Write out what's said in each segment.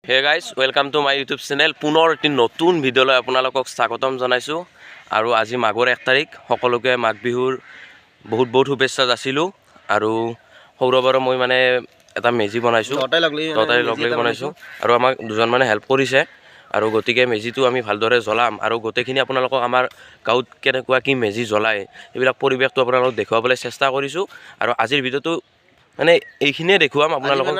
Hey guys welcome to my YouTube channel. পুনৰ এটি নতুন ভিডিঅ'লৈ আপোনালোকক স্বাগতম জনাইছোঁ। আৰু আজি মাঘৰ 1 তাৰিখ, সকলোকে মাঘ বিহুৰ বহুত বহুত শুভেচ্ছা যাচিলোঁ। আৰু সৌৰভৰো মই মানে এটা মেজি বনাইছোঁ, ততাই লগ লাগি বনাইছোঁ আৰু আমাক দুজনমানে হেল্প কৰিছে। আৰু গতিকে মেজিটো আমি ভালদৰে জ্বলাম আৰু গোটেইখিনি আপোনালোকক আমাৰ গাঁৱত কেনেকুৱা কি মেজি জ্বলায় এইবিলাক পৰিৱেশটো আপোনালোকক দেখুৱাবলৈ চেষ্টা কৰিছোঁ। আৰু আজিৰ ভিডিঅ'টো মানে এইখিনিয়ে দেখুৱাম আপোনালোকক,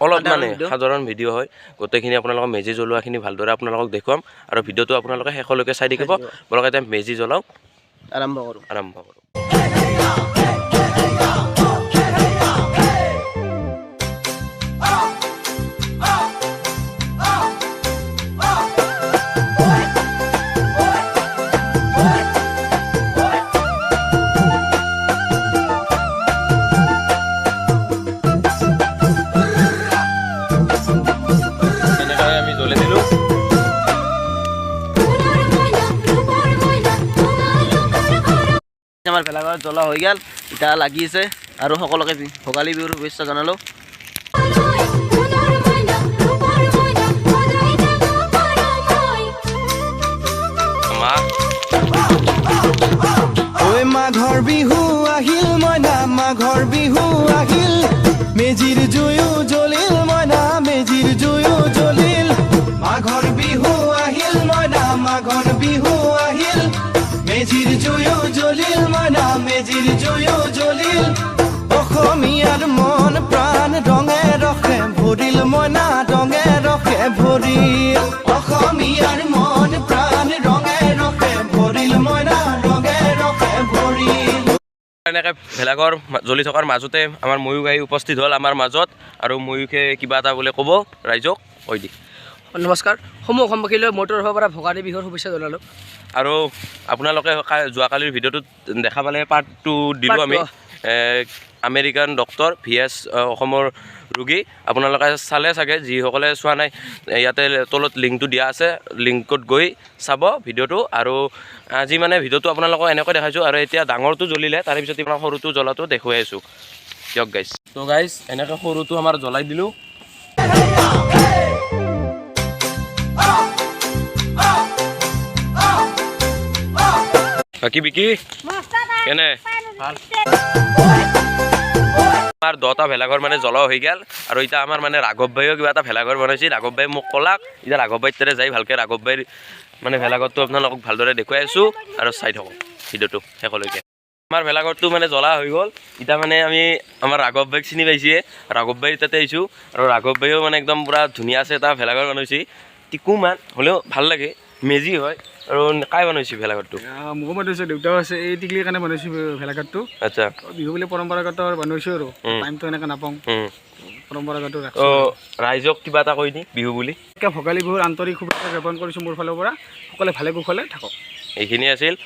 অলপ মানে সাধাৰণ ভিডিঅ' হয়। গোটেইখিনি আপোনালোকক মেজি জ্বলোৱাখিনি ভালদৰে আপোনালোকক দেখুৱাম আৰু ভিডিঅ'টো আপোনালোকে শেষলৈকে চাই থাকিব। বলক এতিয়া মেজি জ্বলাওঁ, আৰম্ভ কৰোঁ। আমাৰ ভেলাঘৰ জ্বলা হৈ গ'ল, এতিয়া লাগি আছে আৰু সকলোকে ভোগালী বিহুৰ শুভেচ্ছা জনালোঁ। মাঘৰ বিহু আহিল মইনা, মাঘৰ বিহু আহিল, মেজিৰ জুয়ো জ্বলিল মইনা, মেজিৰ জুয়ো জ্বলিল। মাঘৰ বিহু আহিল মইনা, মাঘৰ বিহু আহিল, মেজিৰ জুয়ো জ্বলিল মইনা, মেজিৰ জুয়ো জ্বলিল। অসমীয়াৰ মন প্ৰাণ ৰঙে ৰসে ভৰিল মইনা, ৰঙে ৰসে ভৰিল। অসমীয়াৰ মন প্ৰাণ ৰঙে ৰসে ভৰিল মইনা, ৰঙে ৰসে ভৰিল। এনেকৈ ভেলাঘৰ জ্বলি থকাৰ মাজতে আমাৰ ময়ূক আহি উপস্থিত হ'ল আমাৰ মাজত। আৰু ময়ূকে কিবা এটা বোলে ক'ব ৰাইজক, কৈ দি। নমস্কাৰ, সমূহ অসমবাসীলৈ মোৰ তৰফৰ পৰা ভোগালী বিহুৰ শুভেচ্ছা জনালোঁ। আৰু আপোনালোকে যোৱাকালিৰ ভিডিঅ'টোত দেখা পালে পাৰ্ট 2 দিলোঁ আমি। আমেৰিকান ডক্টৰ VS অসমৰ ৰোগী, আপোনালোকে চালে চাগে, যিসকলে চোৱা নাই ইয়াতে তলত লিংকটো দিয়া আছে, লিংকত গৈ চাব ভিডিঅ'টো। আৰু আজি মানে ভিডিঅ'টো আপোনালোকক এনেকৈ দেখাইছোঁ। আৰু এতিয়া ডাঙৰটো জ্বলিলে, তাৰে পিছত আপোনাৰ সৰুটো জ্বলাটো দেখুৱাই আছোঁ। দিয়ক গাইজ। তো গাইজ এনেকৈ সৰুটো আমাৰ জ্বলাই দিলোঁ। বাকী বিকি কেনে ভাল? আমাৰ 10টা ভেলাঘৰ মানে জ্বলা হৈ গ'ল। আৰু এতিয়া আমাৰ মানে ৰাঘৱ ভাইও কিবা এটা ভেলাঘৰ বনাইছে। ৰাঘৱ ভাই মোক ক'লাক, এতিয়া ৰাঘৱ ভাইৰ তাতে যাই ভালকৈ ৰাঘৱ ভাইৰ মানে ভেলাঘৰটো আপোনালোকক ভালদৰে দেখুৱাই আছোঁ। আৰু চাই থাকক ভিডিঅ'টো শেষলৈকে। আমাৰ ভেলাঘৰটো মানে জ্বলা হৈ গ'ল। এতিয়া মানে আমি আমাৰ ৰাঘৱ ভাইক চিনি পাইছে, ৰাঘৱ ভাইৰ তাতে আহিছোঁ। আৰু ৰাঘৱ ভাইও মানে একদম পূৰা ধুনীয়াছে এটা ভেলাঘৰ বনাইছে। টিকুমান হ'লেও ভাল লাগে, মেজি হয়। আৰু কাই বনাইছে ভেলাঘৰটো? মোকো বনাইছে, দেউতাও আছে। এই টিকলিৰ কাৰণে বনাইছোঁ ভেলাঘৰটো। আচ্ছা, বিহু বুলি পৰম্পৰাগত বনাইছোঁ আৰু টাইমটো এনেকৈ নাপাওঁ, পৰম্পৰাগত ৰাখোঁ। ৰাইজক কিবা এটা কৈ দি বিহু বুলি। ভোগালী বিহুৰ আন্তৰিক শুভেচ্ছা জ্ঞাপন কৰিছোঁ মোৰ ফালৰ পৰা। সকলোৱে ভালে কুশলে থাকক। এইখিনি আছিল।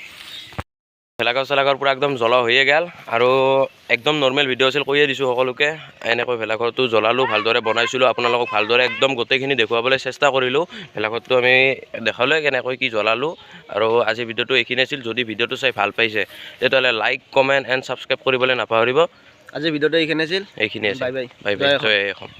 ভেলাঘৰ চেলাঘৰ পূৰা একদম জ্বলা হৈয়ে গ'ল। আৰু একদম নৰ্মেল ভিডিঅ' আছিল, কৈয়ে দিছোঁ সকলোকে। এনেকৈ ভেলাঘৰটো জ্বলালোঁ, ভালদৰে বনাইছিলোঁ, আপোনালোকক ভালদৰে একদম গোটেইখিনি দেখুৱাবলৈ চেষ্টা কৰিলোঁ। ভেলাঘৰটো আমি দেখালোঁ কেনেকৈ কি জ্বলালোঁ। আৰু আজি ভিডিঅ'টো এইখিনি আছিল। যদি ভিডিঅ'টো চাই ভাল পাইছে তেতিয়াহ'লে লাইক, কমেণ্ট এণ্ড ছাবস্ক্ৰাইব কৰিবলৈ নাপাহৰিব। আজি ভিডিঅ'টো এইখিনি আছিল। এইখিনি আছিল। Bye bye. Bye bye. জয় অসম।